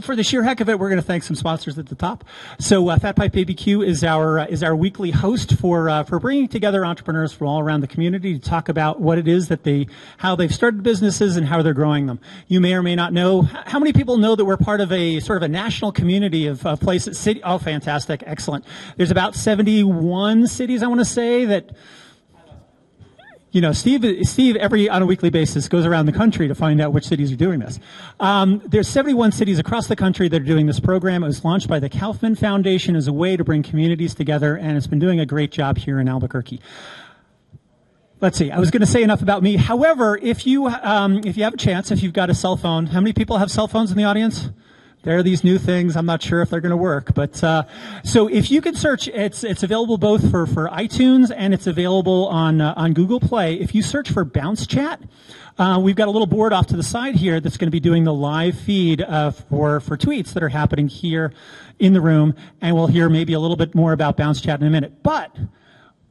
for the sheer heck of it, we're going to thank some sponsors at the top. So Fat Pipe ABQ is our weekly host for bringing together entrepreneurs from all around the community to talk about what it is that how they've started businesses and how they're growing them. You may or may not know. How many people know that we're part of a sort of a national community of places? Oh, fantastic. Excellent. There's about 71 cities, I want to say, that, you know, Steve on a weekly basis goes around the country to find out which cities are doing this. There's 71 cities across the country that are doing this program. It was launched by the Kaufman Foundation as a way to bring communities together, and it's been doing a great job here in Albuquerque. Let's see. I was going to say enough about me. However, if you have a chance, if you've got a cell phone, how many people have cell phones in the audience? There are these new things. I'm not sure if they're going to work, but so if you can search, it's available both for iTunes and it's available on Google Play. If you search for Bounce Chat, we've got a little board off to the side here that's going to be doing the live feed for tweets that are happening here in the room, and we'll hear maybe a little bit more about Bounce Chat in a minute. But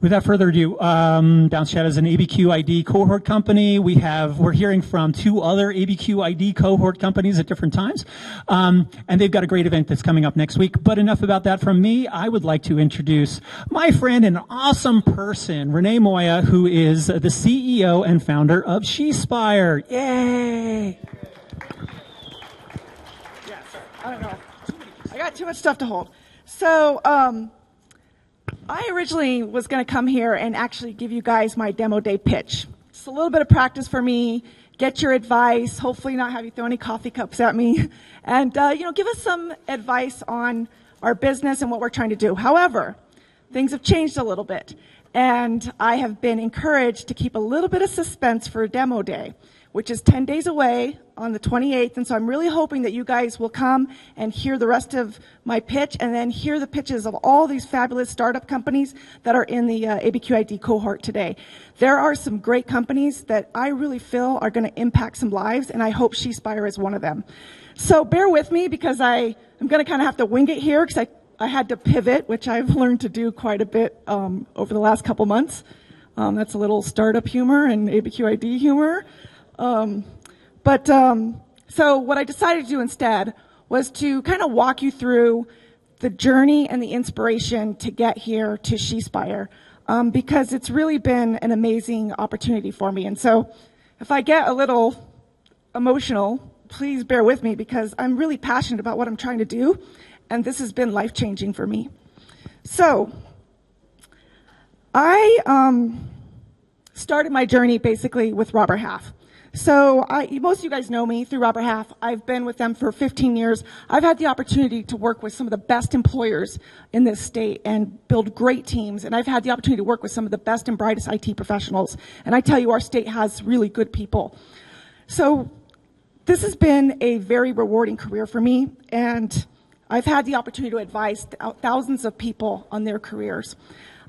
without further ado, Bounce Chat is an ABQ ID cohort company. We're hearing from 2 other ABQ ID cohort companies at different times. And they've got a great event that's coming up next week. But enough about that from me. I would like to introduce my friend and awesome person, Renee Moya, who is the CEO and founder of SheSpire. Yay! Yes, I don't know. I got too much stuff to hold. So, I originally was going to come here and actually give you guys my demo day pitch. It's a little bit of practice for me, get your advice, hopefully not have you throw any coffee cups at me, and give us some advice on our business and what we're trying to do. However, things have changed a little bit, and I have been encouraged to keep a little bit of suspense for demo day, which is 10 days away on the 28th. And so I'm really hoping that you guys will come and hear the rest of my pitch and then hear the pitches of all these fabulous startup companies that are in the ABQID cohort today. There are some great companies that I really feel are going to impact some lives, and I hope SheSpire is one of them. So bear with me because I'm going to kind of have to wing it here because I had to pivot, which I've learned to do quite a bit over the last couple months. That's a little startup humor and ABQID humor. So what I decided to do instead was to kind of walk you through the journey and the inspiration to get here to SheSpire, because it's really been an amazing opportunity for me. And so if I get a little emotional, please bear with me because I'm really passionate about what I'm trying to do, and this has been life-changing for me. So I started my journey basically with Robert Half. So most of you guys know me through Robert Half. I've been with them for 15 years. I've had the opportunity to work with some of the best employers in this state and build great teams. And I've had the opportunity to work with some of the best and brightest IT professionals. And I tell you, our state has really good people. So this has been a very rewarding career for me. And I've had the opportunity to advise thousands of people on their careers.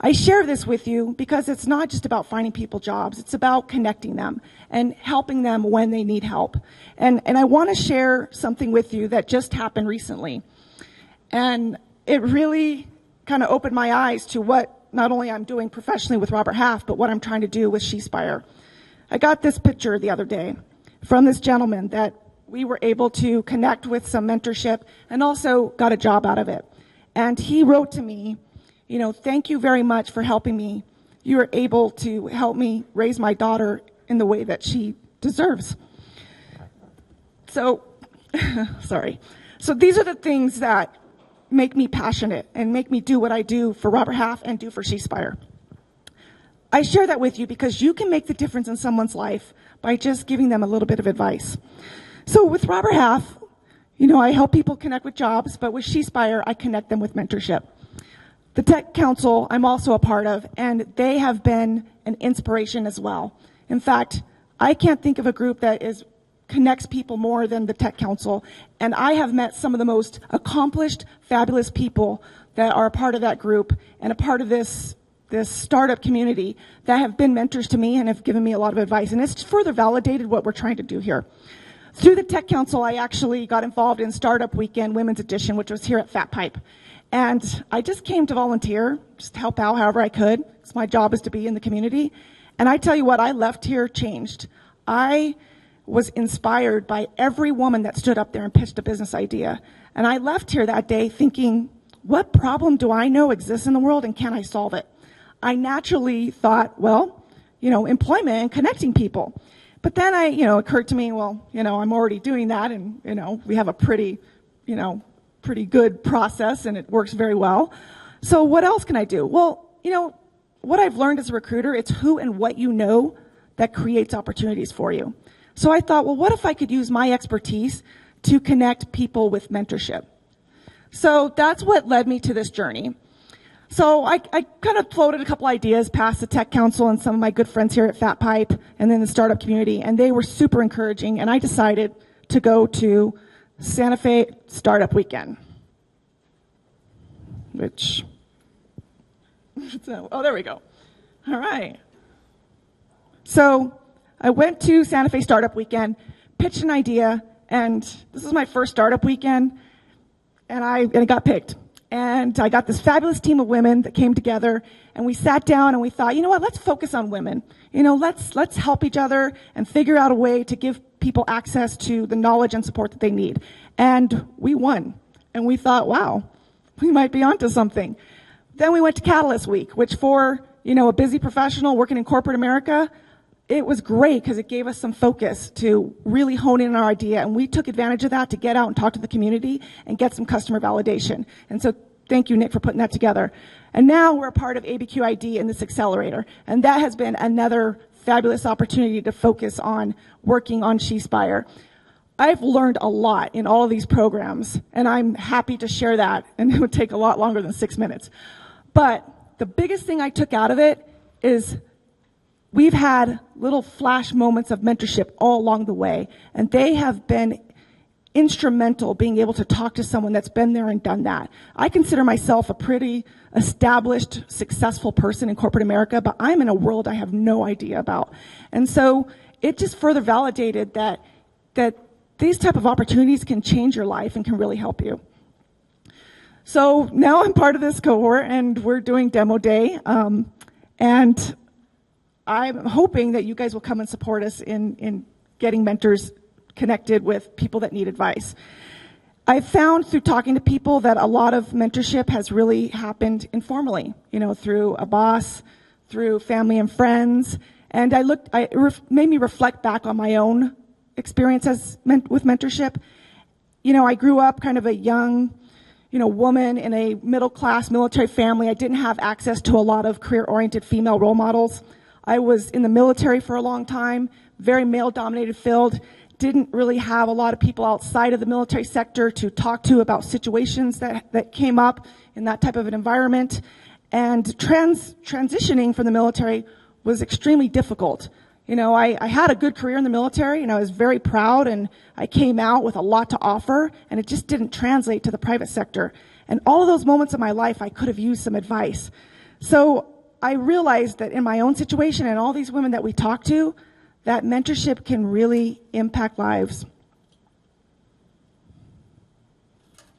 I share this with you because it's not just about finding people jobs. It's about connecting them and helping them when they need help. And I want to share something with you that just happened recently. And it really kind of opened my eyes to what not only I'm doing professionally with Robert Half, but what I'm trying to do with SheSpire. I got this picture the other day from this gentleman that we were able to connect with some mentorship and also got a job out of it. And he wrote to me, thank you very much for helping me. You were able to help me raise my daughter in the way that she deserves. So, sorry. So these are the things that make me passionate and make me do what I do for Robert Half and do for SheSpire. I share that with you because you can make the difference in someone's life by just giving them a little bit of advice. So with Robert Half, I help people connect with jobs, but with SheSpire, I connect them with mentorship. The Tech Council I'm also a part of, and they have been an inspiration as well. In fact, I can't think of a group that connects people more than the Tech Council, and I have met some of the most accomplished, fabulous people that are a part of that group and a part of this startup community that have been mentors to me and have given me a lot of advice, and it's further validated what we're trying to do here. Through the Tech Council, I actually got involved in Startup Weekend Women's Edition, which was here at Fat Pipe. And I just came to volunteer, just help out however I could, because my job is to be in the community. And I tell you what, I left here changed. I was inspired by every woman that stood up there and pitched a business idea. And I left here that day thinking, what problem do I know exists in the world and can I solve it? I naturally thought, well, employment and connecting people. But then it occurred to me, well, I'm already doing that and, we have a pretty good process and it works very well. So what else can I do? Well, what I've learned as a recruiter, it's who and what you know that creates opportunities for you. So I thought, well, what if I could use my expertise to connect people with mentorship? So that's what led me to this journey. So I kind of floated a couple ideas past the Tech Council and some of my good friends here at Fat Pipe and then the startup community, and they were super encouraging, and I decided to go to Santa Fe Startup Weekend, which, oh, there we go. All right. So I went to Santa Fe Startup Weekend, pitched an idea, and this is my first startup weekend, and I got picked. And I got this fabulous team of women that came together, and we sat down and we thought, what, let's focus on women. Let's help each other and figure out a way to give people access to the knowledge and support that they need. And we won. And we thought, wow, we might be onto something. Then we went to Catalyst Week, which for, a busy professional working in corporate America, it was great because it gave us some focus to really hone in on our idea. And we took advantage of that to get out and talk to the community and get some customer validation. And so thank you, Nick, for putting that together. And now we're a part of ABQ ID in this accelerator. And that has been another fabulous opportunity to focus on working on SheSpire. I've learned a lot in all of these programs, and I'm happy to share that. And it would take a lot longer than 6 minutes. But the biggest thing I took out of it is we've had little flash moments of mentorship all along the way, and they have been instrumental being able to talk to someone that's been there and done that. I consider myself a pretty established, successful person in corporate America, but I'm in a world I have no idea about. And so it just further validated that these type of opportunities can change your life and can really help you. So now I'm part of this cohort, and we're doing demo day, and I'm hoping that you guys will come and support us in getting mentors connected with people that need advice. I've found through talking to people that a lot of mentorship has really happened informally, through a boss, through family and friends. And made me reflect back on my own experience with mentorship. I grew up kind of a young, woman in a middle-class military family. I didn't have access to a lot of career-oriented female role models. I was in the military for a long time, very male-dominated field, didn't really have a lot of people outside of the military sector to talk to about situations that came up in that type of an environment. And transitioning from the military was extremely difficult. I had a good career in the military, and I was very proud, and I came out with a lot to offer, and it just didn't translate to the private sector. And all of those moments of my life, I could have used some advice. So I realized that in my own situation and all these women that we talk to, that mentorship can really impact lives.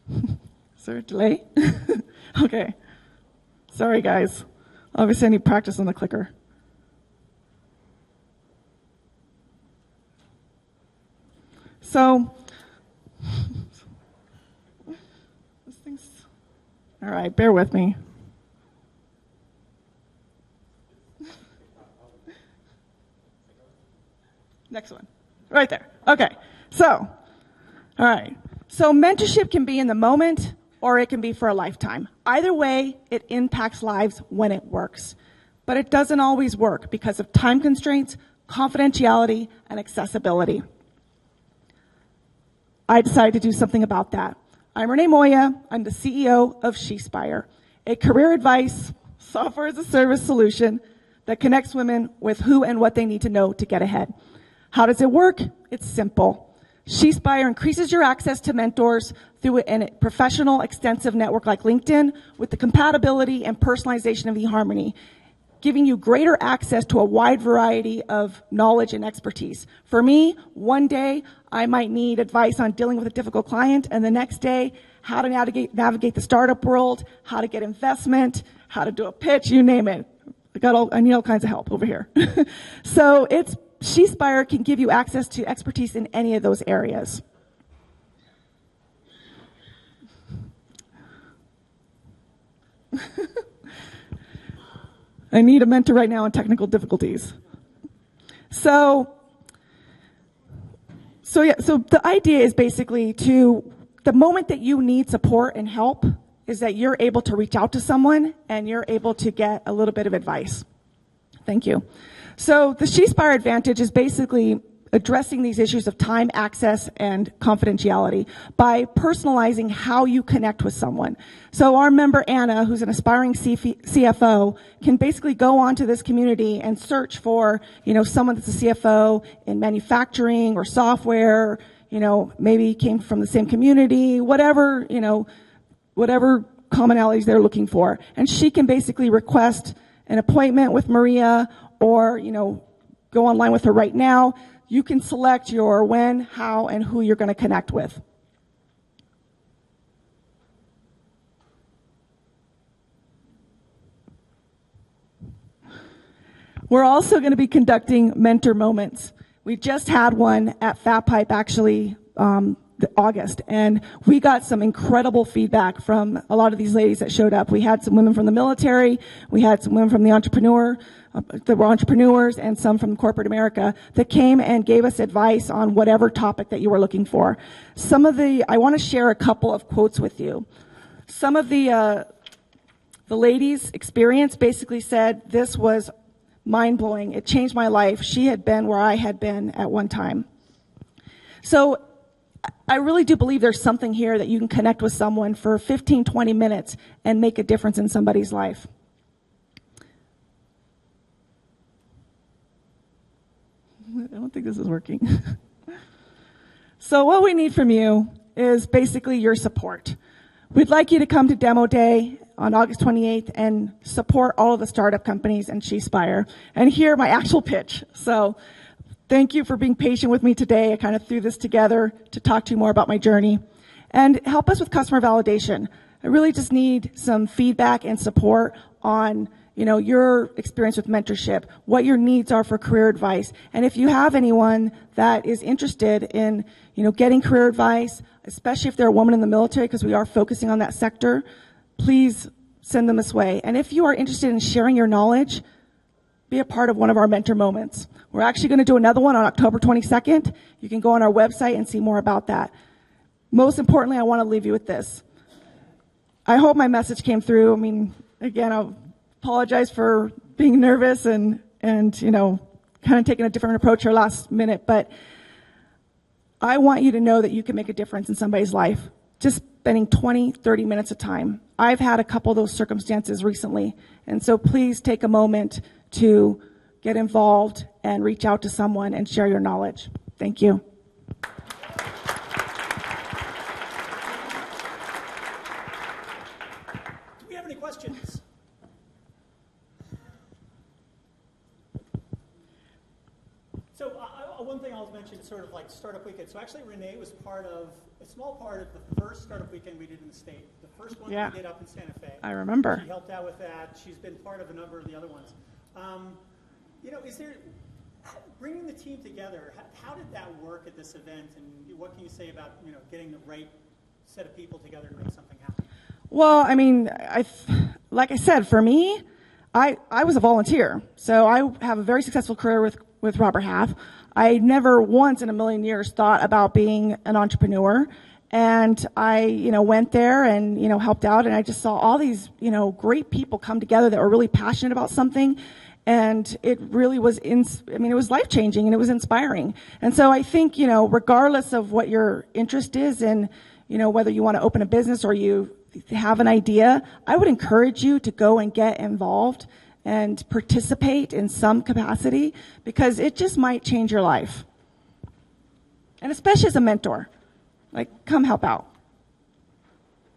Is there a delay? Okay. Sorry, guys. Obviously, I need practice on the clicker. So, this thing's, all right, bear with me. Next one. Right there. Okay. So, all right. So mentorship can be in the moment or it can be for a lifetime. Either way, it impacts lives when it works. But it doesn't always work because of time constraints, confidentiality, and accessibility. I decided to do something about that. I'm Renee Moya. I'm the CEO of SheSpire, a career advice, software as a service solution that connects women with who and what they need to know to get ahead. How does it work? It's simple. SheSpire increases your access to mentors through a professional, extensive network like LinkedIn with the compatibility and personalization of eHarmony, giving you greater access to a wide variety of knowledge and expertise. For me, one day I might need advice on dealing with a difficult client, and the next day, how to navigate the startup world, how to get investment, how to do a pitch, you name it. I need all kinds of help over here. So it's SheSpire can give you access to expertise in any of those areas. I need a mentor right now on technical difficulties. So the idea is basically the moment that you need support and help is that you're able to reach out to someone and you're able to get a little bit of advice. Thank you. So the SheSpire Advantage is basically addressing these issues of time, access, and confidentiality by personalizing how you connect with someone. So our member Anna, who's an aspiring CFO, can basically go onto this community and search for, someone that's a CFO in manufacturing or software, maybe came from the same community, whatever commonalities they're looking for. And she can basically request an appointment with Maria or, go online with her right now. You can select your when, how, and who you're going to connect with. We're also going to be conducting mentor moments. We just had one at Fat Pipe, actually, August, and we got some incredible feedback from a lot of these ladies that showed up. We had some women from the military, we had some women from the that were entrepreneurs, and some from corporate America that came and gave us advice on whatever topic that you were looking for. I want to share a couple of quotes with you. Some of the ladies' experience basically said, this was mind-blowing. It changed my life. She had been where I had been at one time. So I really do believe there's something here that you can connect with someone for 15, 20 minutes and make a difference in somebody's life. I don't think this is working. So what we need from you is basically your support. We'd like you to come to Demo Day on August 28th and support all of the startup companies and SheSpire and hear my actual pitch. So thank you for being patient with me today. I kind of threw this together to talk to you more about my journey. And help us with customer validation. I really just need some feedback and support on, your experience with mentorship, what your needs are for career advice. And if you have anyone that is interested in, getting career advice, especially if they're a woman in the military, because we are focusing on that sector, please send them this way. And if you are interested in sharing your knowledge, be a part of one of our mentor moments. We're actually going to do another one on October 22nd. You can go on our website and see more about that. Most importantly, I want to leave you with this. I hope my message came through. Again, I apologize for being nervous and kind of taking a different approach here last minute, but I want you to know that you can make a difference in somebody's life. Just spending 20, 30 minutes of time. I've had a couple of those circumstances recently, and so please take a moment to get involved and reach out to someone and share your knowledge. Thank you. Do we have any questions? So one thing I'll mention is sort of like Startup Weekend. So actually Renee was a small part of the first Startup Weekend we did in the state. The first one we did up in Santa Fe. I remember. She helped out with that. She's been part of a number of the other ones. Is there, bringing the team together, how did that work at this event, and what can you say about, getting the right set of people together to make something happen? Well, like I said, for me, I was a volunteer. So I have a very successful career with Robert Half. I never once in a million years thought about being an entrepreneur. And I, went there and, helped out, and I just saw all these, great people come together that were really passionate about something. And it really was, it was life-changing and it was inspiring. And so I think, regardless of what your interest is in, whether you want to open a business or you have an idea, I would encourage you to go and get involved and participate in some capacity, because it just might change your life. And especially as a mentor, come help out.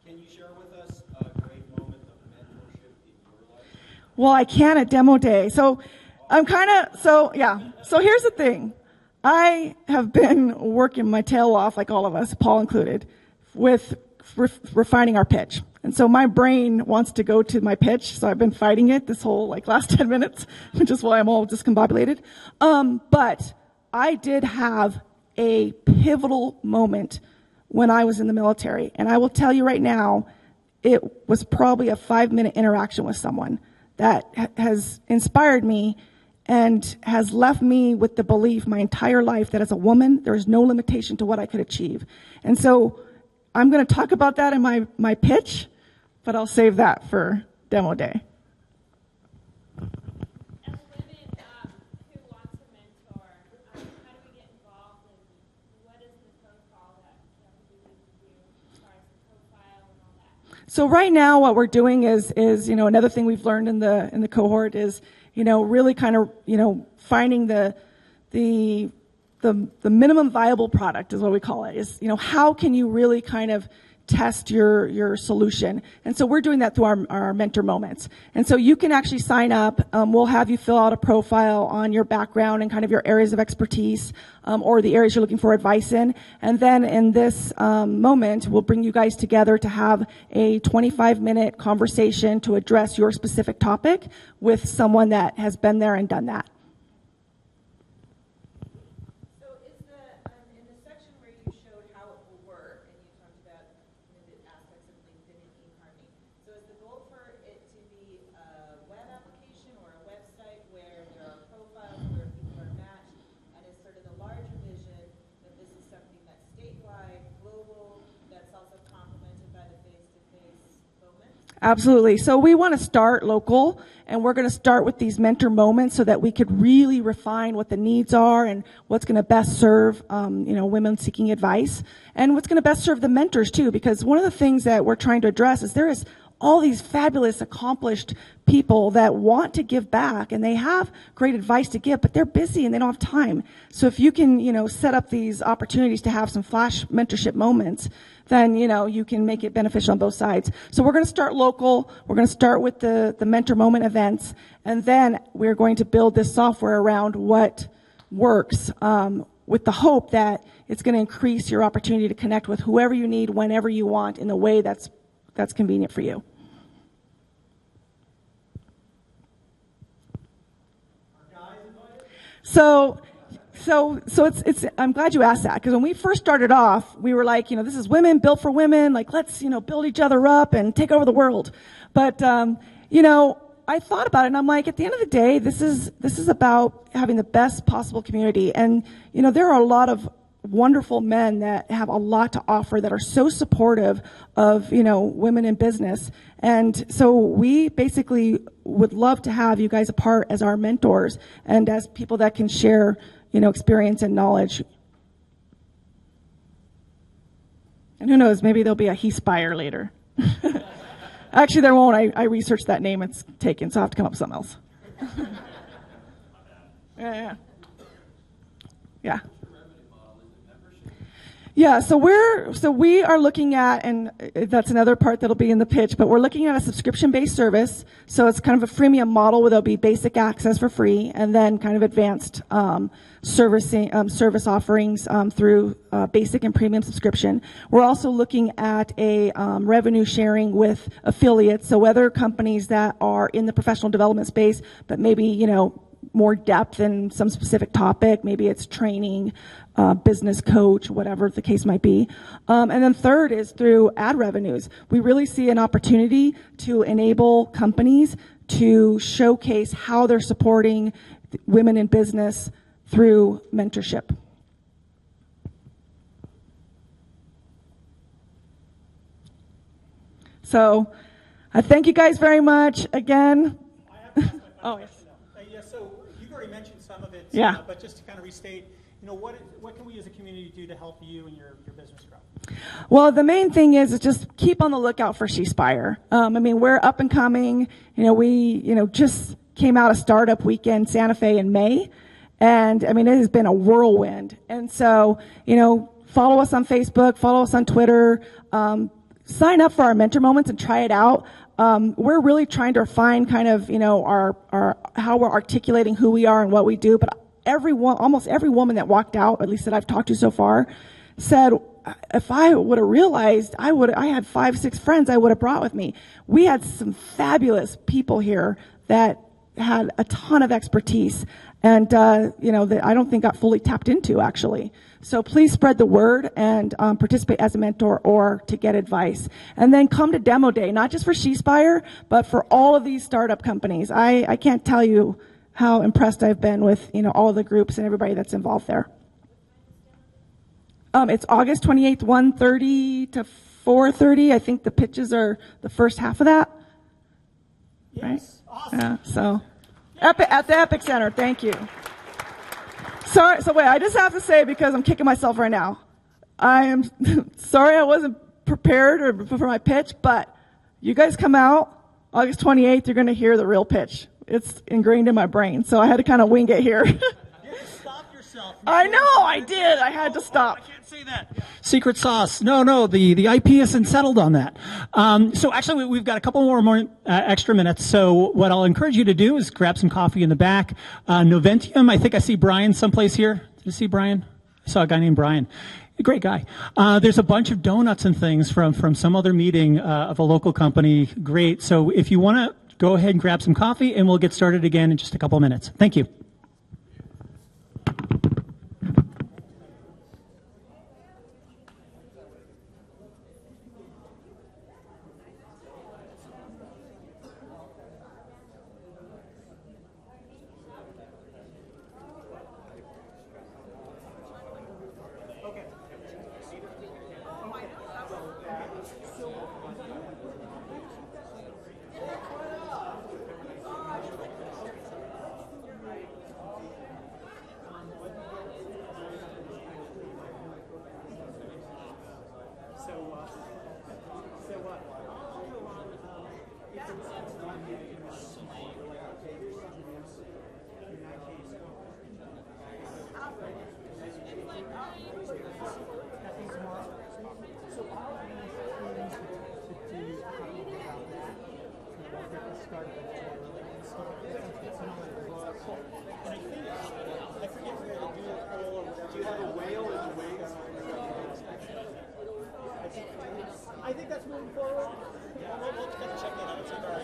Can you share with us a great moment of mentorship in your life? Well, I can at Demo Day. So so here's the thing. I have been working my tail off, like all of us, Paul included, with refining our pitch. And so my brain wants to go to my pitch, so I've been fighting it this whole last 10 minutes, which is why I'm all discombobulated. But I did have a pivotal moment when I was in the military. And I will tell you right now, it was probably a 5-minute interaction with someone that has inspired me and has left me with the belief my entire life that as a woman, there is no limitation to what I could achieve. And so I'm going to talk about that in my pitch, but I'll save that for demo day. As women who want to mentor, how do we get involved, and what is the protocol that we need to do as far as the profile and all that? So right now, what we're doing is another thing we've learned in the cohort is really kind of finding the minimum viable product is what we call it. Is how can you really kind of test your solution. And so we're doing that through our mentor moments. And so you can actually sign up. We'll have you fill out a profile on your background and kind of your areas of expertise, or the areas you're looking for advice in. And then in this moment, we'll bring you guys together to have a 25-minute conversation to address your specific topic with someone that has been there and done that. Absolutely. So we want to start local, and we're going to start with these mentor moments so that we could really refine what the needs are and what's going to best serve, women seeking advice, and what's going to best serve the mentors too. Because one of the things that we're trying to address is there is all these fabulous, accomplished people that want to give back, and they have great advice to give, but they're busy and they don't have time. So if you can, set up these opportunities to have some flash mentorship moments, then, you can make it beneficial on both sides. So we're going to start local. We're going to start with the mentor moment events, and then we're going to build this software around what works, with the hope that it's going to increase your opportunity to connect with whoever you need, whenever you want, in the way that's convenient for you. So it's I'm glad you asked that, because when we first started off, we were like, this is women built for women, let's, build each other up and take over the world. But, I thought about it, and I'm like, at the end of the day, this is about having the best possible community. And, there are a lot of wonderful men that have a lot to offer that are so supportive of, women in business. And so we basically would love to have you guys a part as our mentors and as people that can share, experience and knowledge. And who knows, maybe there'll be a He-Spire later. Actually, there won't. I researched that name. It's taken, so I'll have to come up with something else. Yeah. Yeah, so we are looking at, and that's another part that'll be in the pitch, but we're looking at a subscription-based service. So it's kind of a freemium model where there'll be basic access for free, and then kind of advanced service offerings through basic and premium subscription. We're also looking at a revenue sharing with affiliates, so other companies that are in the professional development space, but maybe more depth in some specific topic. Maybe it's training, business coach, whatever the case might be. And then third is through ad revenues. We really see an opportunity to enable companies to showcase how they're supporting women in business through mentorship. So I thank you guys very much again. Oh, yes. So you've already mentioned some of it. Yeah. But just to kind of restate, what can we as a community do to help you and your business grow? Well, the main thing is just keep on the lookout for She-Spire. We're up and coming. We just came out of Startup Weekend Santa Fe in May, and it has been a whirlwind. And so, follow us on Facebook, follow us on Twitter, sign up for our mentor moments and try it out. We're really trying to refine kind of, our how we're articulating who we are and what we do. But almost every woman that walked out, at least that I've talked to so far, said if I would have realized, I had 5, 6 friends I would have brought with me. We had some fabulous people here that had a ton of expertise and, that I don't think got fully tapped into, actually. So please spread the word and participate as a mentor or to get advice. And then come to Demo Day, not just for SheSpire, but for all of these startup companies. I can't tell you how impressed I've been with, all the groups and everybody that's involved there. It's August 28th, 1:30 to 4:30. I think the pitches are the first half of that. Yes. Right? Awesome. Yeah, so at the Epic Center. Thank you. Sorry, so wait, I just have to say, because I'm kicking myself right now, I am sorry I wasn't prepared for my pitch, but you guys come out August 28th, you're going to hear the real pitch. It's ingrained in my brain, so I had to kind of wing it here. Stop yourself. I know, I did. I had to stop. I can't say that. Secret sauce. No, the IP isn't settled on that. So actually, we've got a couple more extra minutes. So what I'll encourage you to do is grab some coffee in the back. Noventium, I think I see Brian someplace here. Did you see Brian? I saw a guy named Brian. A great guy. There's a bunch of donuts and things from some other meeting of a local company. Great. So if you want to, go ahead and grab some coffee, and we'll get started again in just a couple of minutes. Thank you. I think that's moving forward. We'll check that out. It's like our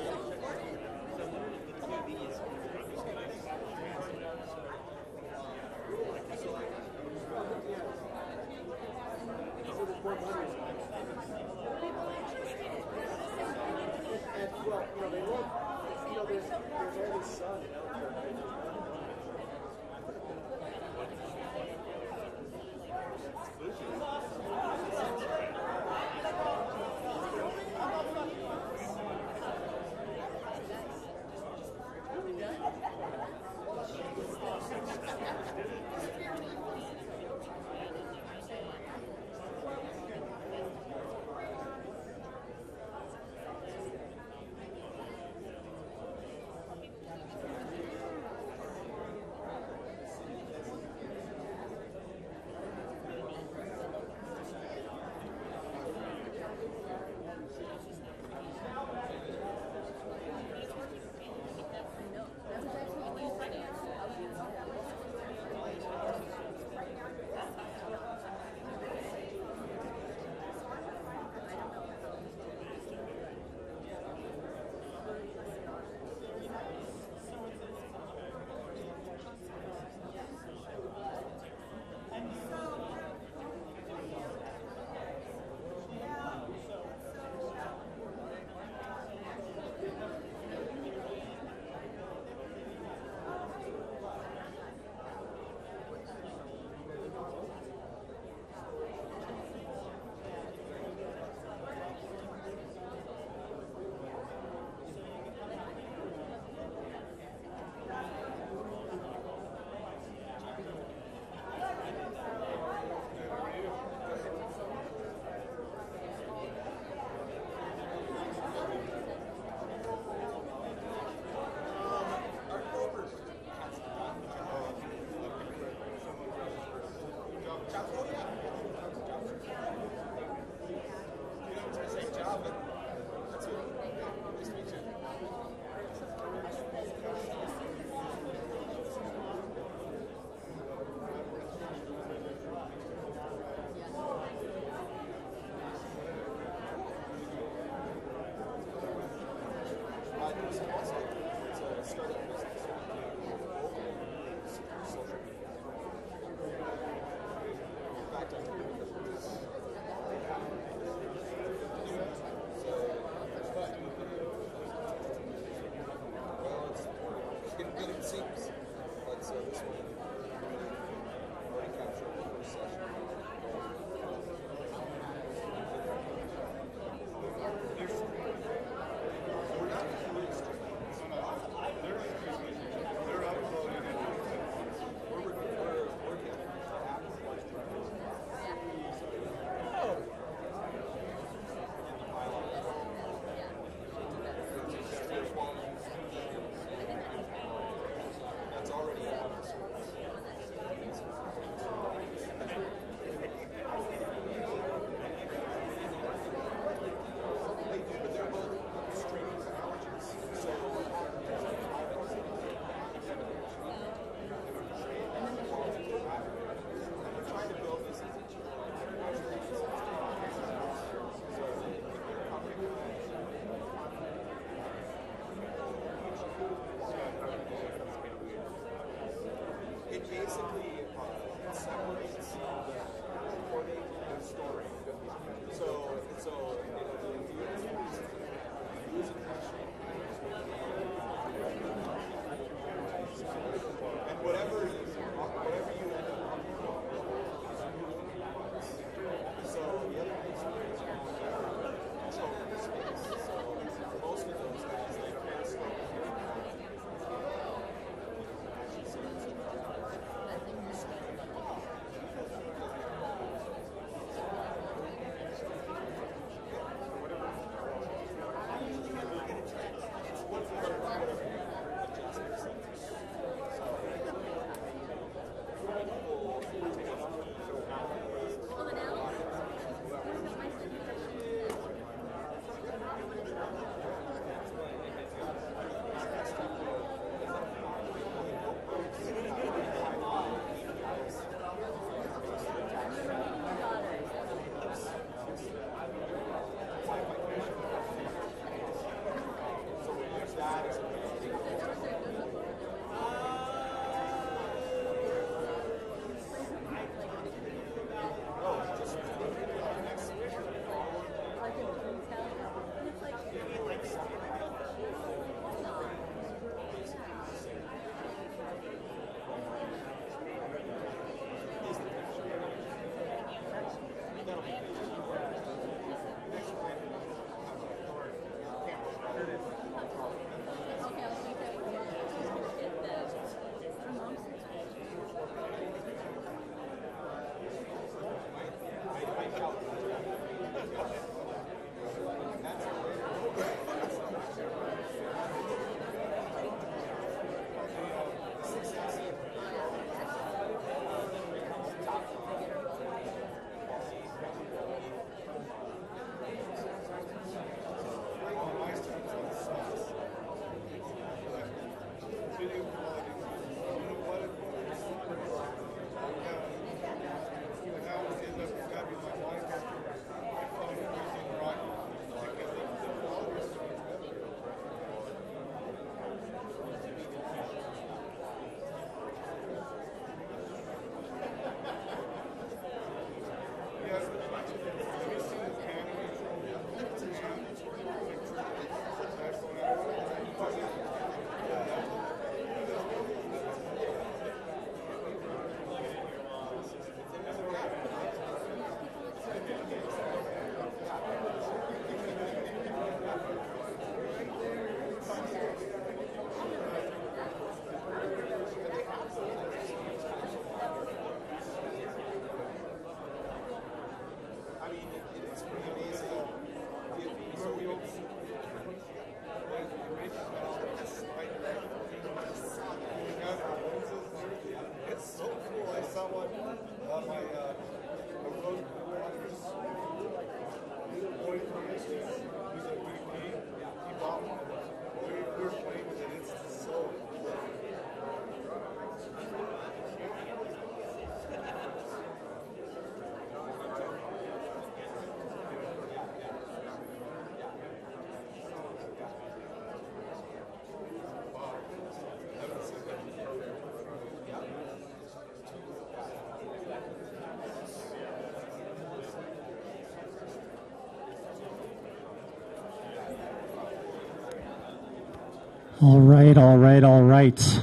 All right, all right, all right.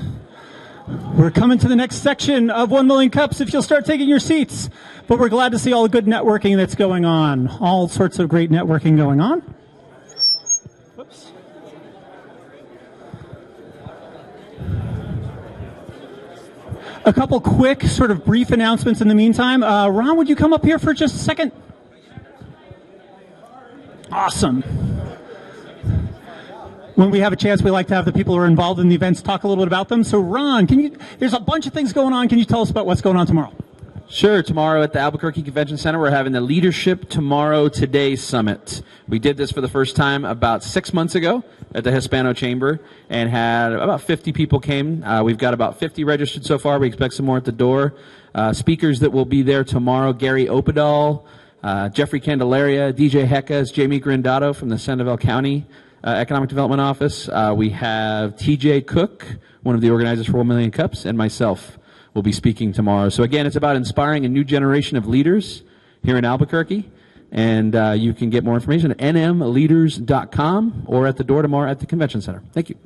We're coming to the next section of 1 Million Cups if you'll start taking your seats. But we're glad to see all the good networking that's going on. All sorts of great networking going on. Whoops. A couple quick sort of brief announcements in the meantime. Ron, would you come up here for just a second? Awesome. When we have a chance, we like to have the people who are involved in the events talk a little bit about them. So, Ron, there's a bunch of things going on. Can you tell us about what's going on tomorrow? Sure. Tomorrow at the Albuquerque Convention Center, we're having the Leadership Tomorrow Today Summit. We did this for the first time about 6 months ago at the Hispano Chamber and had about 50 people came. We've got about 50 registered so far. We expect some more at the door. Speakers that will be there tomorrow, Gary Opedal, Jeffrey Candelaria, DJ Heckas, Jamie Grindato from the Sandoval County Economic Development Office. We have TJ Cook, one of the organizers for 1 Million Cups, and myself will be speaking tomorrow. So again, it's about inspiring a new generation of leaders here in Albuquerque. And you can get more information at nmleaders.com or at the door tomorrow at the Convention Center. Thank you.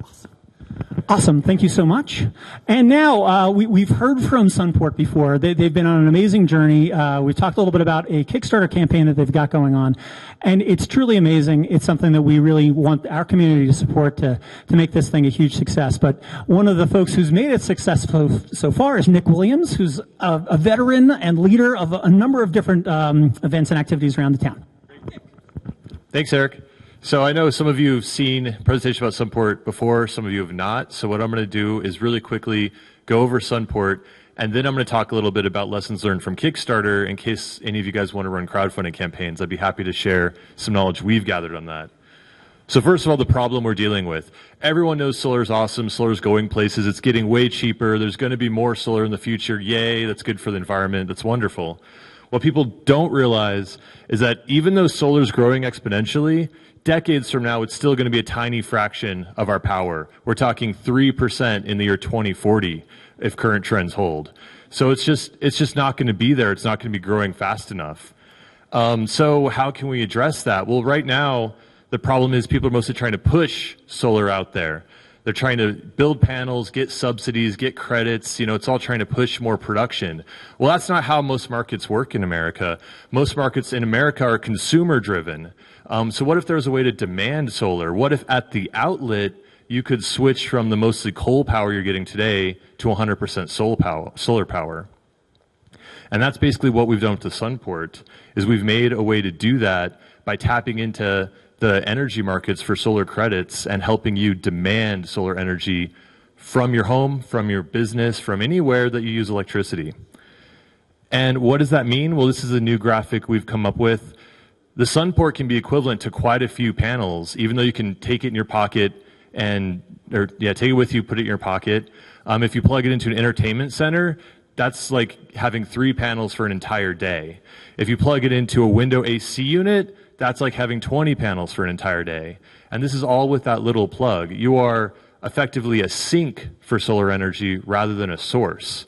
Awesome. Thank you so much. And now we've heard from Sunport before. They've been on an amazing journey. We talked a little bit about a Kickstarter campaign that they've got going on. And it's truly amazing. It's something that we really want our community to support to make this thing a huge success. But one of the folks who's made it successful so far is Nick Williams, who's a veteran and leader of a number of different events and activities around the town. Thanks, Eric. So I know some of you have seen a presentation about Sunport before, some of you have not. So what I'm going to do is really quickly go over Sunport, and then I'm going to talk a little bit about lessons learned from Kickstarter in case any of you guys want to run crowdfunding campaigns. I'd be happy to share some knowledge we've gathered on that. So first of all, the problem we're dealing with. Everyone knows solar is awesome. Solar is going places. It's getting way cheaper. There's going to be more solar in the future. Yay, that's good for the environment. That's wonderful. What people don't realize is that even though solar is growing exponentially, decades from now, it's still going to be a tiny fraction of our power. We're talking 3% in the year 2040 if current trends hold. So it's just not going to be there. It's not going to be growing fast enough. So how can we address that? Well, right now, the problem is people are mostly trying to push solar out there. They're trying to build panels, get subsidies, get credits. It's all trying to push more production. Well, that's not how most markets work in America. Most markets in America are consumer driven. So what if there was a way to demand solar? What if at the outlet you could switch from the mostly coal power you're getting today to 100% solar power? And that's basically what we've done with the Sunport, is we've made a way to do that by tapping into the energy markets for solar credits and helping you demand solar energy from your home, from your business, from anywhere that you use electricity. And what does that mean? Well, this is a new graphic we've come up with. The Sunport can be equivalent to quite a few panels, even though you can take it in your pocket take it with you, put it in your pocket. If you plug it into an entertainment center, that's like having 3 panels for an entire day. If you plug it into a window AC unit, that's like having 20 panels for an entire day. And this is all with that little plug. You are effectively a sink for solar energy rather than a source.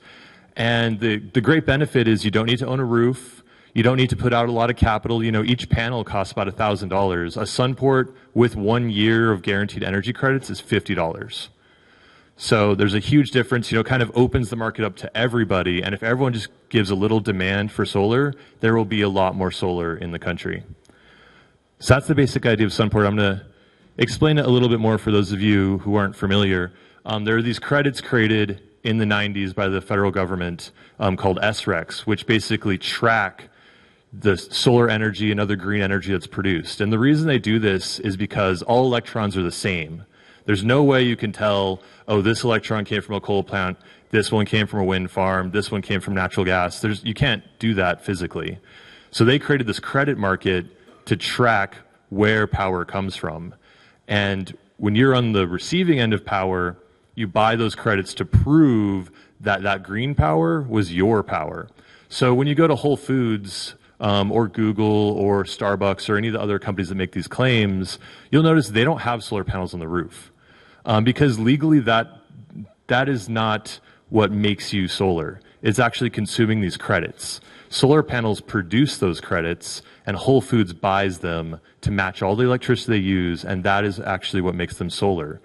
And the great benefit is you don't need to own a roof. You don't need to put out a lot of capital. Each panel costs about $1,000. A Sunport with 1 year of guaranteed energy credits is $50. So there's a huge difference, kind of opens the market up to everybody. And if everyone just gives a little demand for solar, there will be a lot more solar in the country. So that's the basic idea of Sunport. I'm going to explain it a little bit more for those of you who aren't familiar. There are these credits created in the 90s by the federal government called SRECs, which basically track the solar energy and other green energy that's produced. And the reason they do this is because all electrons are the same. There's no way you can tell, oh, this electron came from a coal plant, this one came from a wind farm, this one came from natural gas. You can't do that physically. So they created this credit market to track where power comes from. And when you're on the receiving end of power, you buy those credits to prove that that green power was your power. So when you go to Whole Foods or Google or Starbucks or any of the other companies that make these claims, you'll notice they don't have solar panels on the roof. Because legally that is not what makes you solar. It's actually consuming these credits. Solar panels produce those credits, and Whole Foods buys them to match all the electricity they use, and that is actually what makes them solar.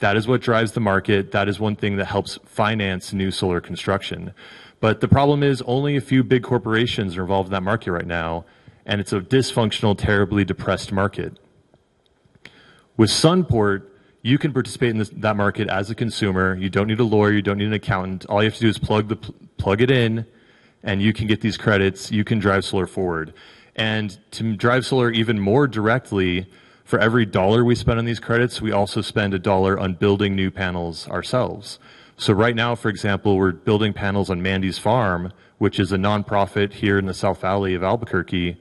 That is what drives the market. That is one thing that helps finance new solar construction. But the problem is only a few big corporations are involved in that market right now, and it's a dysfunctional, terribly depressed market. With Sunport, you can participate in that market as a consumer. You don't need a lawyer. You don't need an accountant. All you have to do is plug it in, and you can get these credits. You can drive solar forward. And to drive solar even more directly, for every dollar we spend on these credits, we also spend $1 on building new panels ourselves. So right now, for example, we're building panels on Mandy's Farm, which is a nonprofit here in the South Valley of Albuquerque,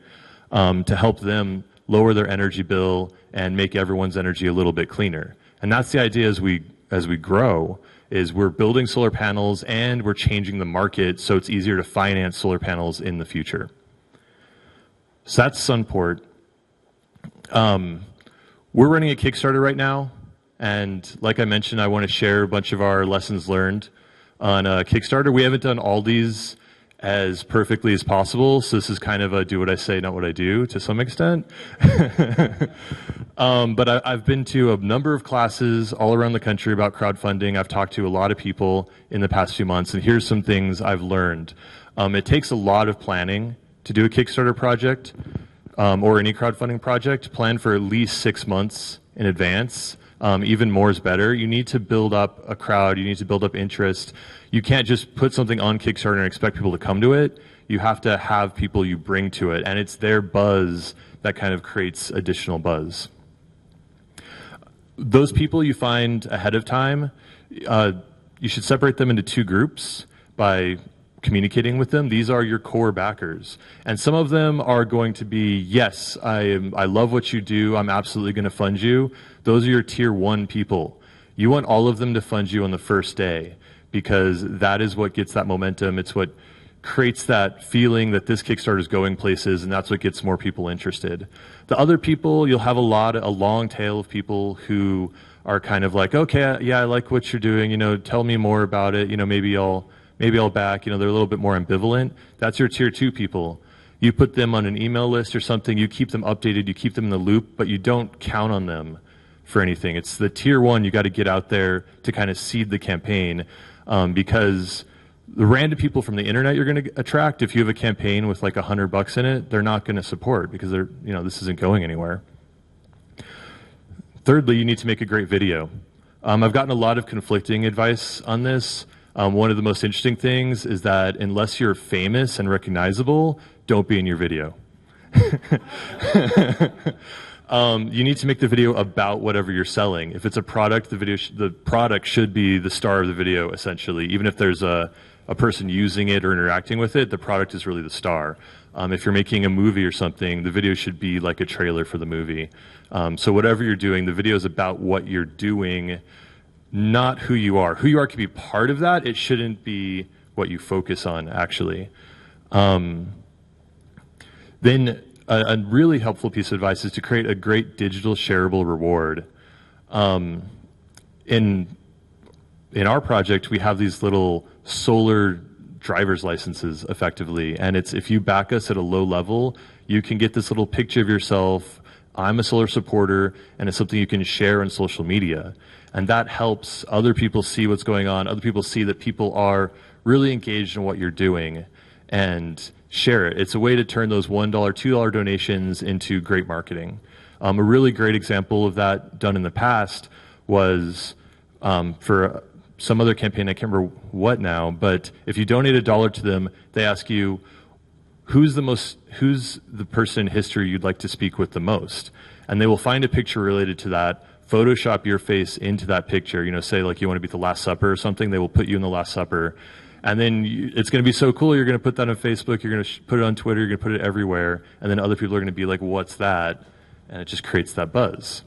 to help them lower their energy bill and make everyone's energy a little bit cleaner. And that's the idea as we grow, is we're building solar panels and we're changing the market so it's easier to finance solar panels in the future. So that's Sunport. We're running a Kickstarter right now. And like I mentioned, I want to share a bunch of our lessons learned on Kickstarter. We haven't done all these as perfectly as possible, so this is kind of a do what I say, not what I do to some extent. But I've been to a number of classes all around the country about crowdfunding. I've talked to a lot of people in the past few months, and here's some things I've learned. It takes a lot of planning to do a Kickstarter project or any crowdfunding project. Plan for at least 6 months in advance. Even more is better. You need to build up a crowd. You need to build up interest. You can't just put something on Kickstarter and expect people to come to it. You have to have people you bring to it, and it's their buzz that kind of creates additional buzz. Those people you find ahead of time, you should separate them into 2 groups by communicating with them. These are your core backers. And some of them are going to be, yes, I love what you do. I'm absolutely going to fund you. Those are your tier 1 people. You want all of them to fund you on the first day because that is what gets that momentum. It's what creates that feeling that this Kickstarter is going places, and that's what gets more people interested. The other people, you'll have a long tail of people who are kind of like, okay, yeah, I like what you're doing. Tell me more about it. Maybe I'll back. They're a little bit more ambivalent. That's your tier 2 people. You put them on an email list or something. You keep them updated. You keep them in the loop, but you don't count on them for anything. It's the tier 1 you got to get out there to kind of seed the campaign, because the random people from the internet you're going to attract, if you have a campaign with like $100 in it, they're not going to support because this isn't going anywhere. Thirdly, you need to make a great video. I've gotten a lot of conflicting advice on this. One of the most interesting things is that unless you're famous and recognizable, don't be in your video. You need to make the video about whatever you're selling. If it's a product, the product should be the star of the video, essentially. Even if there's a person using it or interacting with it, the product is really the star. If you're making a movie or something, the video should be like a trailer for the movie. So whatever you're doing, the video is about what you're doing, not who you are. Who you are can be part of that. It shouldn't be what you focus on, actually. Then a really helpful piece of advice is to create a great digital shareable reward. In our project, we have these little solar driver's licenses, effectively. And it's if you back us at a low level, you can get this little picture of yourself. I'm a solar supporter, and it's something you can share on social media. And that helps other people see what's going on. Other people see that people are really engaged in what you're doing and share it. It's a way to turn those $1, $2 donations into great marketing. A really great example of that done in the past was for some other campaign, I can't remember what now, but if you donate $1 to them, they ask you, who's the person in history you'd like to speak with the most? And they will find a picture related to that, Photoshop your face into that picture, say like you want to be at the Last Supper or something, they will put you in the Last Supper. And then it's going to be so cool, you're going to put that on Facebook, you're going to put it on Twitter, you're going to put it everywhere, and then other people are going to be like, what's that? And it just creates that buzz.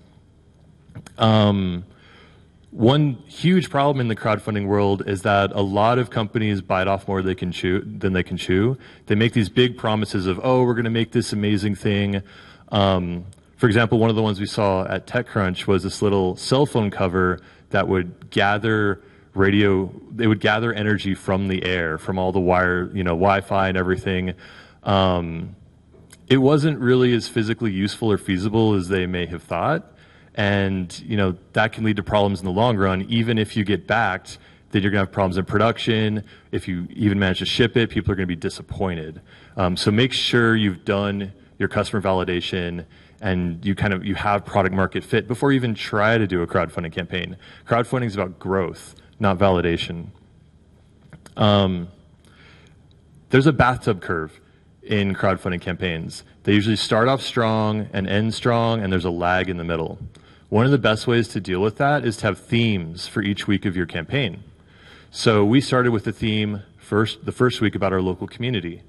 One huge problem in the crowdfunding world is that a lot of companies bite off more than they can chew. They make these big promises of, we're going to make this amazing thing. For example, one of the ones we saw at TechCrunch was this little cell phone cover that would gather energy from the air, from all the wire, Wi-Fi and everything. It wasn't really as physically useful or feasible as they may have thought. And, that can lead to problems in the long run. Even if you get backed, then you're going to have problems in production. If you even manage to ship it, people are going to be disappointed. So make sure you've done your customer validation and you have product market fit before you even try to do a crowdfunding campaign. Crowdfunding is about growth, not validation. There's a bathtub curve in crowdfunding campaigns. They usually start off strong and end strong, and there's a lag in the middle. One of the best ways to deal with that is to have themes for each week of your campaign. So we started with the theme the first week about our local community.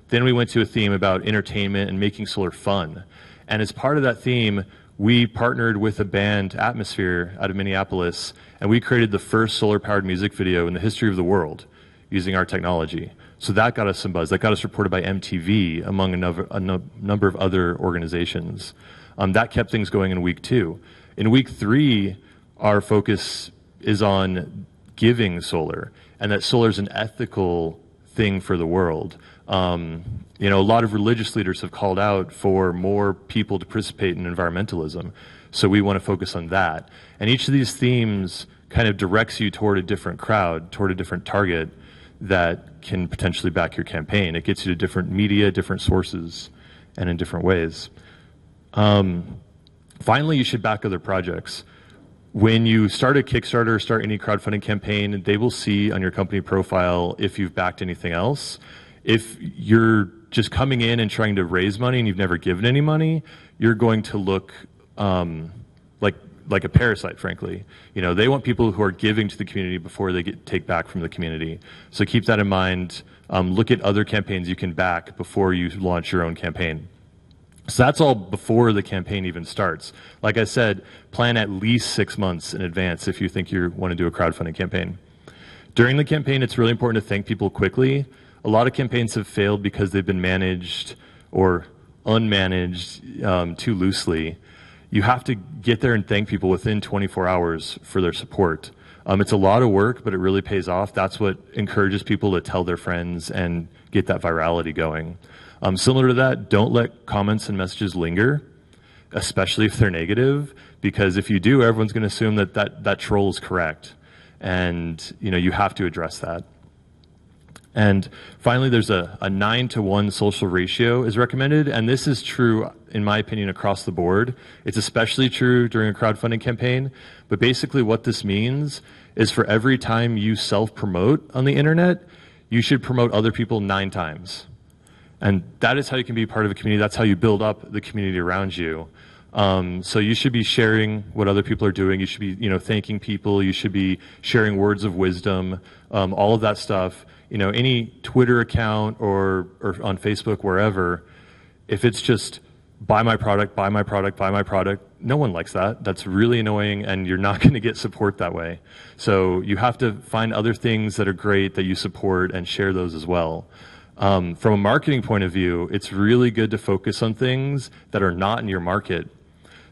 Then we went to a theme about entertainment and making solar fun. And as part of that theme, we partnered with a band, Atmosphere, out of Minneapolis, and we created the first solar-powered music video in the history of the world using our technology. So that got us some buzz. That got us reported by MTV, among a number of other organizations. That kept things going in week 2. In week 3, our focus is on giving solar, and that solar is an ethical thing for the world. A lot of religious leaders have called out for more people to participate in environmentalism. So we want to focus on that. And each of these themes kind of directs you toward a different crowd, toward a different target that can potentially back your campaign. It gets you to different media, different sources, and in different ways. Finally, you should back other projects. When you start a Kickstarter or start any crowdfunding campaign, they will see on your company profile if you've backed anything else. If you're just coming in and trying to raise money and you've never given any money, you're going to look like a parasite, frankly. They want people who are giving to the community before they take back from the community. So keep that in mind. Look at other campaigns you can back before you launch your own campaign. So that's all before the campaign even starts. Like I said, plan at least 6 months in advance if you think you want to do a crowdfunding campaign. During the campaign, it's really important to thank people quickly. A lot of campaigns have failed because they've been managed or unmanaged too loosely. You have to get there and thank people within 24 hours for their support. It's a lot of work, but it really pays off. That's what encourages people to tell their friends and get that virality going. Similar to that, don't let comments and messages linger, especially if they're negative, because if you do, everyone's going to assume that troll is correct. And you have to address that. And finally, there's a 9-to-1 social ratio is recommended, and this is true, in my opinion, across the board. It's especially true during a crowdfunding campaign, but basically what this means is for every time you self-promote on the internet, you should promote other people 9 times. And that is how you can be part of a community. That's how you build up the community around you. So you should be sharing what other people are doing. You should be, thanking people. You should be sharing words of wisdom, all of that stuff. Any Twitter account or on Facebook, wherever, if it's just buy my product, buy my product, buy my product, no one likes that. That's really annoying, and you're not going to get support that way. So you have to find other things that are great that you support and share those as well. From a marketing point of view, it's really good to focus on things that are not in your market.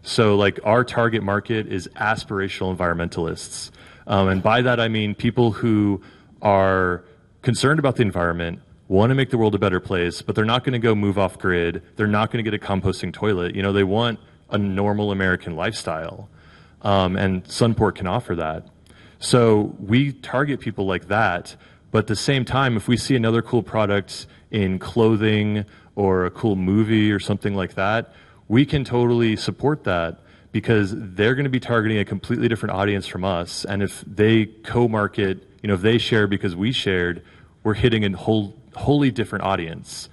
So like our target market is aspirational environmentalists. And by that I mean people who are concerned about the environment, want to make the world a better place, but they're not going to go move off grid. They're not going to get a composting toilet. They want a normal American lifestyle. And Sunport can offer that. So we target people like that. But at the same time, if we see another cool product in clothing or a cool movie or something like that, we can totally support that because they're going to be targeting a completely different audience from us. And if they co-market, if they share because we shared, we're hitting a wholly different audience.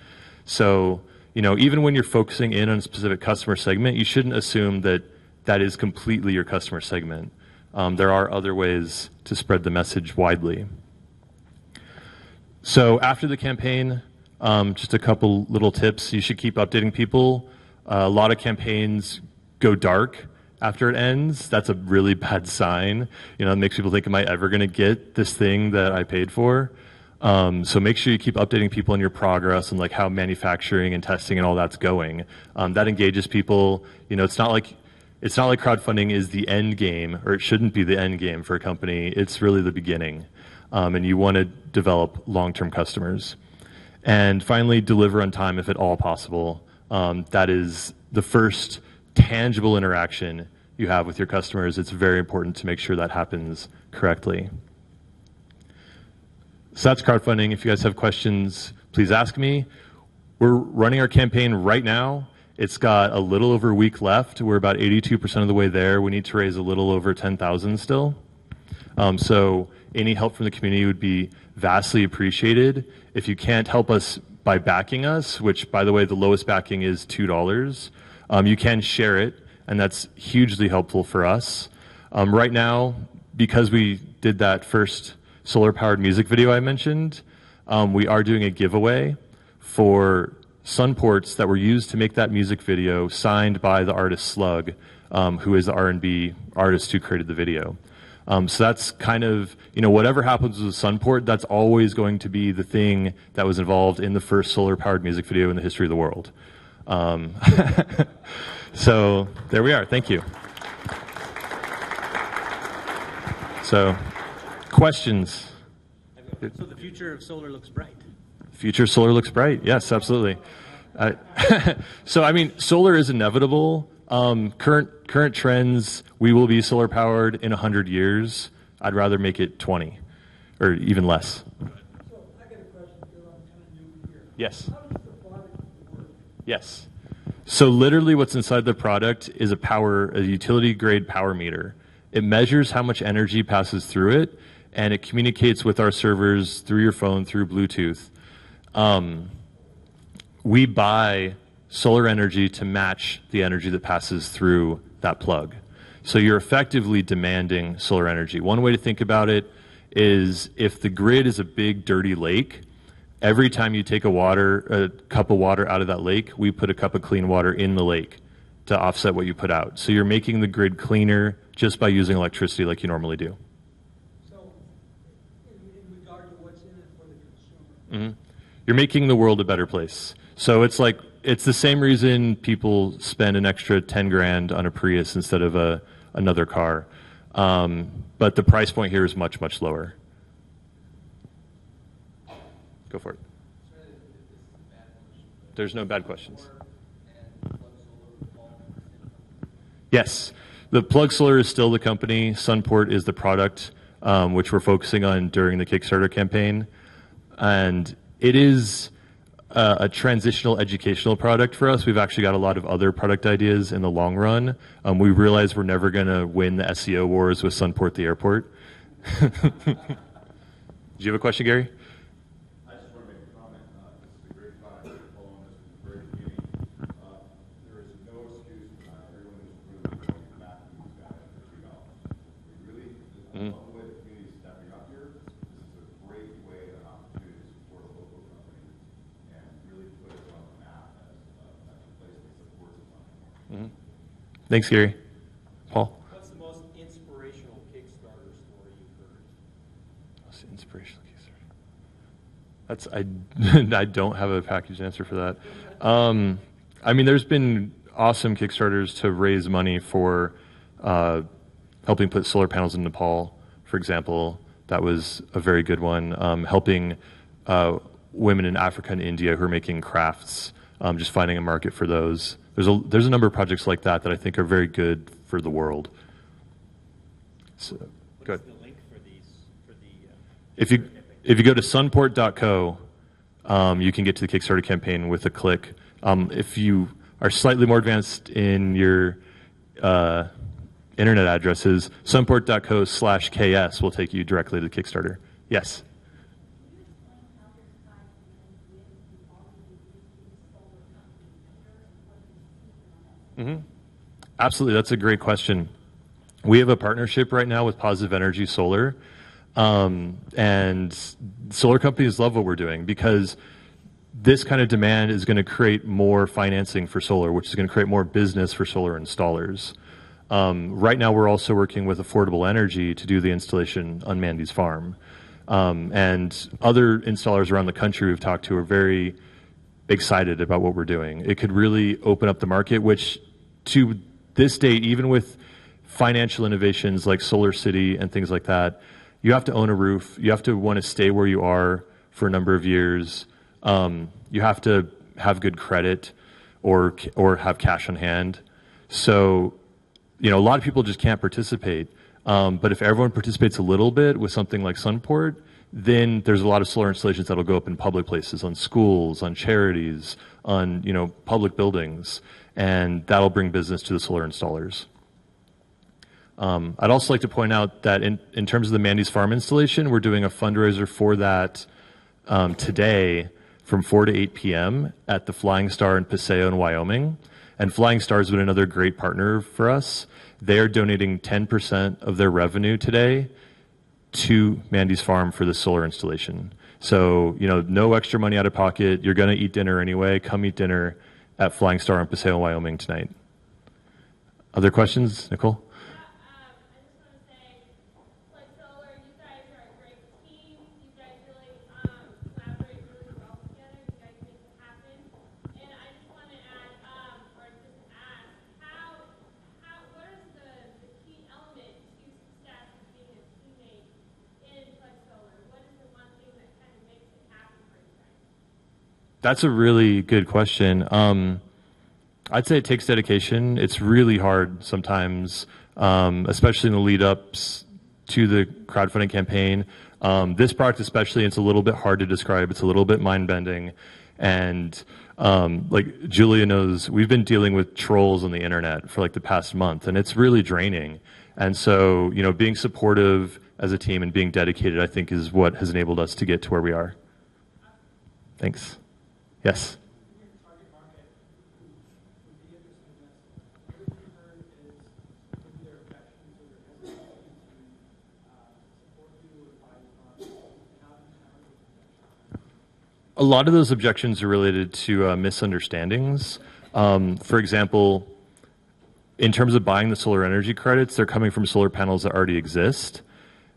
So, even when you're focusing in on a specific customer segment, you shouldn't assume that that is completely your customer segment. There are other ways to spread the message widely. So after the campaign, just a couple little tips. You should keep updating people. A lot of campaigns go dark after it ends. That's a really bad sign. It makes people think, am I ever going to get this thing that I paid for? So make sure you keep updating people on your progress and like how manufacturing and testing and all that's going. That engages people. It's not like crowdfunding is the end game, or it shouldn't be the end game for a company. It's really the beginning. And you want to develop long-term customers. And finally, deliver on time if at all possible. That is the first tangible interaction you have with your customers, it's very important to make sure that happens correctly. So that's crowdfunding. If you guys have questions, please ask me. We're running our campaign right now. It's got a little over a week left. We're about 82% of the way there. We need to raise a little over 10,000 still. So any help from the community would be vastly appreciated. If you can't help us by backing us, which, by the way, the lowest backing is $2, you can share it, and that's hugely helpful for us. Right now, because we did that first solar-powered music video I mentioned, we are doing a giveaway for Sunports that were used to make that music video, signed by the artist Slug, who is the R&B artist who created the video. So that's kind of, whatever happens with Sunport, that's always going to be the thing that was involved in the first solar-powered music video in the history of the world. So there we are. Thank you. So, questions? So the future of solar looks bright. Future of solar looks bright. Yes, absolutely. So, I mean, solar is inevitable. Current trends, we will be solar powered in 100 years. I'd rather make it 20 or even less. So I got a question, Bill. I'm kind of new here. Yes. How does the product work? Yes. So literally what's inside the product is a utility grade power meter. It measures how much energy passes through it, and it communicates with our servers through your phone, through Bluetooth. We buy solar energy to match the energy that passes through that plug. So you're effectively demanding solar energy. One way to think about it is if the grid is a big dirty lake, every time you take a cup of water out of that lake, we put a cup of clean water in the lake to offset what you put out. So you're making the grid cleaner just by using electricity like you normally do. So in regard to what's in it for the consumer. Mm-hmm. You're making the world a better place. So it's the same reason people spend an extra 10 grand on a Prius instead of another car. But the price point here is much, much lower. Go for it. There's no bad questions. Yes. The Plug Solar is still the company. Sunport is the product, which we're focusing on during the Kickstarter campaign. And it is a transitional educational product for us. We've actually got a lot of other product ideas in the long run. We realize we're never going to win the SEO wars with Sunport the airport. Do you have a question, Gary? I just want to make a comment. This is a great product. We're following this from the very beginning. There is no excuse for not everyone is really going back to these guys for $2. We really, I love the way the community is stepping up here. This is a great way, an opportunity to support a local company and really put us on the map as a place that supports us on the market. Thanks, Gary. Paul? What's the most inspirational Kickstarter story you've heard? Most inspirational Kickstarter. I don't have a packaged answer for that. I mean, there's been awesome Kickstarters to raise money for helping put solar panels in Nepal, for example. That was a very good one. Helping women in Africa and India who are making crafts, just finding a market for those. There's a number of projects like that I think are very good for the world. So, good. What's the link for these? For the If you go to sunport.co, you can get to the Kickstarter campaign with a click. If you are slightly more advanced in your internet addresses, sunport.co/KS will take you directly to the Kickstarter. Yes? Mm-hmm. Absolutely, that's a great question. We have a partnership right now with Positive Energy Solar, and solar companies love what we're doing because this kind of demand is going to create more financing for solar, which is going to create more business for solar installers. Right now, we're also working with Affordable Energy to do the installation on Mandy's farm. And other installers around the country we've talked to are very excited about what we're doing. It could really open up the market, which to this date, even with financial innovations like Solar City and things like that, you have to own a roof. You have to want to stay where you are for a number of years. You have to have good credit or have cash on hand. So a lot of people just can't participate. But if everyone participates a little bit with something like Sunport, then there's a lot of solar installations that'll go up in public places, on schools, on charities, on public buildings, and that'll bring business to the solar installers. I'd also like to point out that in terms of the Mandy's Farm installation, we're doing a fundraiser for that today from 4 to 8 p.m. at the Flying Star in Paseo in Wyoming. And Flying Star has been another great partner for us. They are donating 10% of their revenue today to Mandy's Farm for the solar installation. So, no extra money out of pocket. You're going to eat dinner anyway. Come eat dinner at Flying Star in Paseo, Wyoming tonight. Other questions, Nicole? I just want to say, like Solar, you guys are a great team. You guys really collaborate really well together. You guys make it happen. And I just want to add, or just ask, what is the key element to success of being a teammate in Flex Solar? What is the one thing that kind of makes it happen for you guys? That's a really good question. I'd say it takes dedication. It's really hard sometimes, especially in the lead-ups to the crowdfunding campaign. This product especially, it's a little bit hard to describe. It's a little bit mind-bending. And like Julia knows, we've been dealing with trolls on the internet for like the past month, and it's really draining. And so, being supportive as a team and being dedicated, I think, is what has enabled us to get to where we are. Thanks. Yes? A lot of those objections are related to misunderstandings. For example, in terms of buying the solar energy credits, they're coming from solar panels that already exist.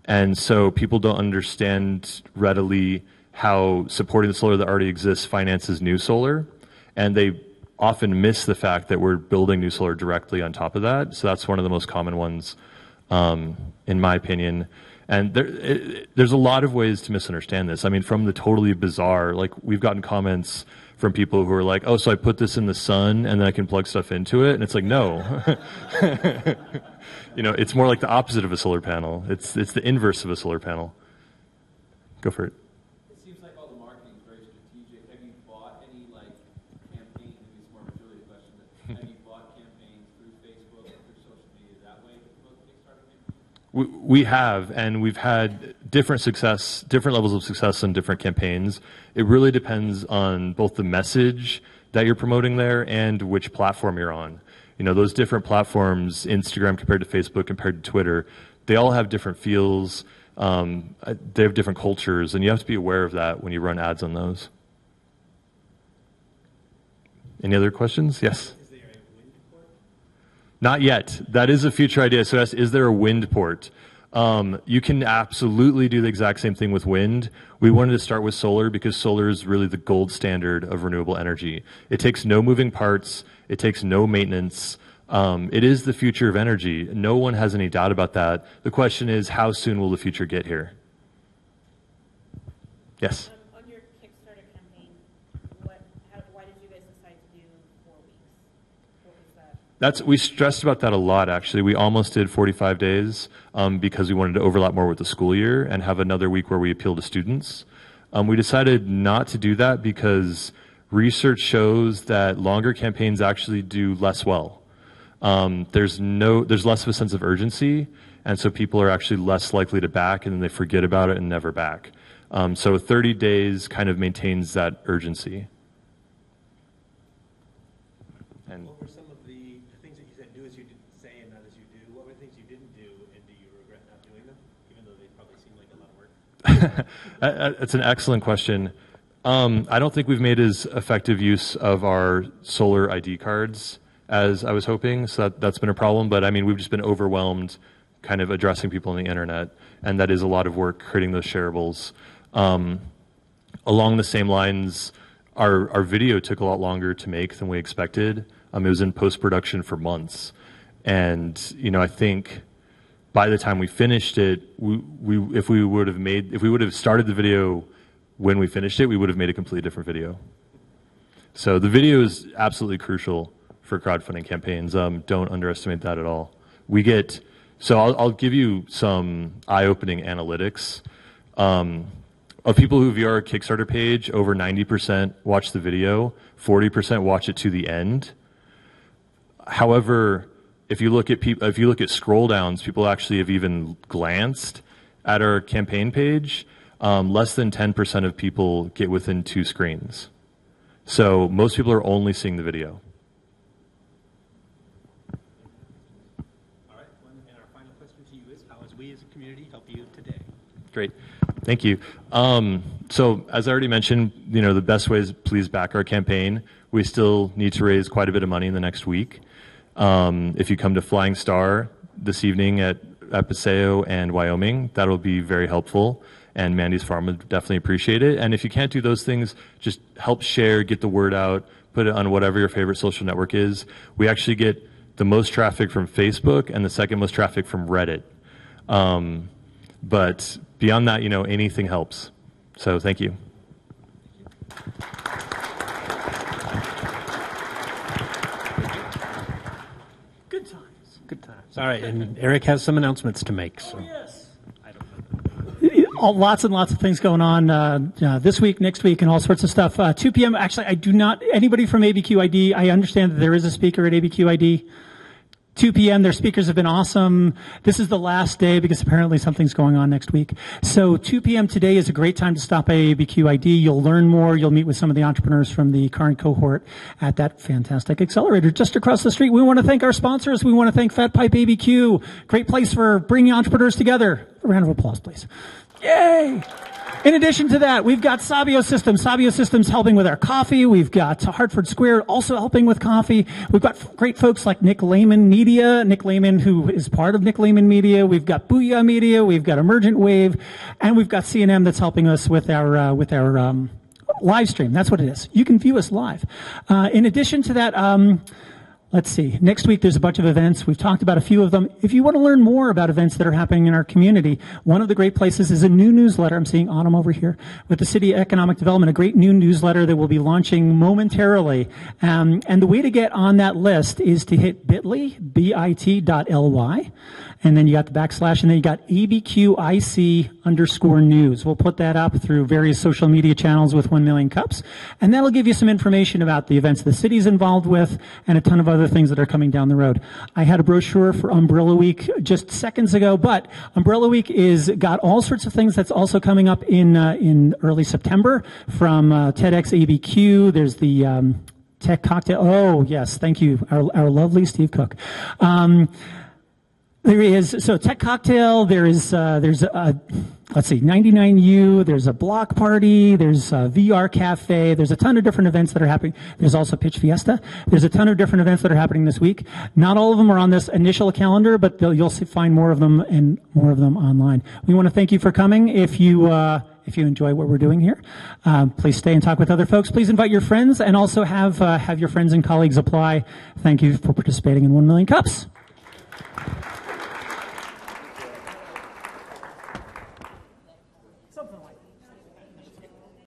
And so people don't understand readily how supporting the solar that already exists finances new solar. And they often miss the fact that we're building new solar directly on top of that. So that's one of the most common ones, in my opinion. And there's a lot of ways to misunderstand this. I mean, from the totally bizarre, like we've gotten comments from people who are like, oh, so I put this in the sun and then I can plug stuff into it. And it's like, no. It's more like the opposite of a solar panel. It's the inverse of a solar panel. Go for it. It seems like all the marketing is very strategic. Have you bought any campaigns? Maybe it's more of a Julia question. But have you bought campaigns through Facebook or through social media that way to promote the Kickstarter campaign? We have, and we've had different levels of success in different campaigns. It really depends on both the message that you're promoting there and which platform you're on. Those different platforms, Instagram compared to Facebook compared to Twitter, they all have different feels. They have different cultures, and you have to be aware of that when you run ads on those. Any other questions? Yes? Is there a wind port? Not yet. That is a future idea. So is there a wind port? You can absolutely do the exact same thing with wind. We wanted to start with solar because solar is really the gold standard of renewable energy. It takes no moving parts. It takes no maintenance. It is the future of energy. No one has any doubt about that. The question is, how soon will the future get here? Yes? On your Kickstarter campaign, why did you guys decide to do 4 weeks? What was that? We stressed about that a lot, actually. We almost did 45 days because we wanted to overlap more with the school year and have another week where we appeal to students. We decided not to do that because research shows that longer campaigns actually do less well. There's less of a sense of urgency, and so people are actually less likely to back, and then they forget about it and never back. So 30 days kind of maintains that urgency. And What were some of the things that you said do as you didn't say and not as you do? What were the things you didn't do, and do you regret not doing them, even though they probably seem like a lot of work? That's an excellent question. I don't think we've made as effective use of our solar ID cards as I was hoping, so that's been a problem. But I mean, we've just been overwhelmed kind of addressing people on the internet, and that is a lot of work creating those shareables. Along the same lines, our video took a lot longer to make than we expected. It was in post-production for months. And, I think by the time we finished it, if we would have started the video when we finished it, we would have made a completely different video. So the video is absolutely crucial for crowdfunding campaigns. Don't underestimate that at all. I'll give you some eye-opening analytics. Of people who view our Kickstarter page, over 90% watch the video, 40% watch it to the end. However, if you look at scroll downs, people actually have even glanced at our campaign page. Less than 10% of people get within 2 screens. So most people are only seeing the video. All right. And our final question to you is, how has we as a community helped you today? Great. Thank you. So as I already mentioned, the best way is please back our campaign. We still need to raise quite a bit of money in the next week. If you come to Flying Star this evening at Paseo and Wyoming, that'll be very helpful. And Mandy's Farm would definitely appreciate it. And if you can't do those things, just help share, get the word out, put it on whatever your favorite social network is. We actually get the most traffic from Facebook and the second most traffic from Reddit. But beyond that, anything helps. So thank you. Good times. Good times. All right, and Eric has some announcements to make. So. Lots and lots of things going on this week, next week, and all sorts of stuff. 2 p.m. Actually, I do not. Anybody from ABQ ID? I understand that there is a speaker at ABQ ID. 2 p.m. Their speakers have been awesome. This is the last day because apparently something's going on next week. So 2 p.m. today is a great time to stop by ABQ ID. You'll learn more. You'll meet with some of the entrepreneurs from the current cohort at that fantastic accelerator just across the street. We want to thank our sponsors. We want to thank Fat Pipe ABQ. Great place for bringing entrepreneurs together. A round of applause, please. Yay! In addition to that, we've got Sabio Systems. Sabio Systems helping with our coffee. We've got Hartford Square also helping with coffee. We've got great folks like Nick Lehman Media, Nick Lehman, who is part of Nick Lehman Media. We've got Booyah Media. We've got Emergent Wave, and we've got C&M that's helping us with our live stream. That's what it is. You can view us live. In addition to that, let's see. Next week, there's a bunch of events. We've talked about a few of them. If you want to learn more about events that are happening in our community, one of the great places is a new newsletter. I'm seeing Autumn over here with the City Economic Development, a great new newsletter that we'll be launching momentarily. And the way to get on that list is to hit bit.ly, bit.ly. And then you got the backslash, and then you got ABQIC_news. We'll put that up through various social media channels with 1 Million Cups. And that'll give you some information about the events the city's involved with and a ton of other things that are coming down the road. I had a brochure for Umbrella Week just seconds ago, but Umbrella Week is got all sorts of things that's also coming up in early September from TEDx ABQ. There's the Tech Cocktail. Oh, yes, thank you, our lovely Steve Cook. There is, so Tech Cocktail, there's let's see, 99U, there's a block party, there's a VR cafe, there's a ton of different events that are happening. There's also Pitch Fiesta. There's a ton of different events that are happening this week. Not all of them are on this initial calendar, but you'll find more of them and more of them online. We want to thank you for coming. If you enjoy what we're doing here, please stay and talk with other folks. Please invite your friends and also have your friends and colleagues apply. Thank you for participating in 1 Million Cups.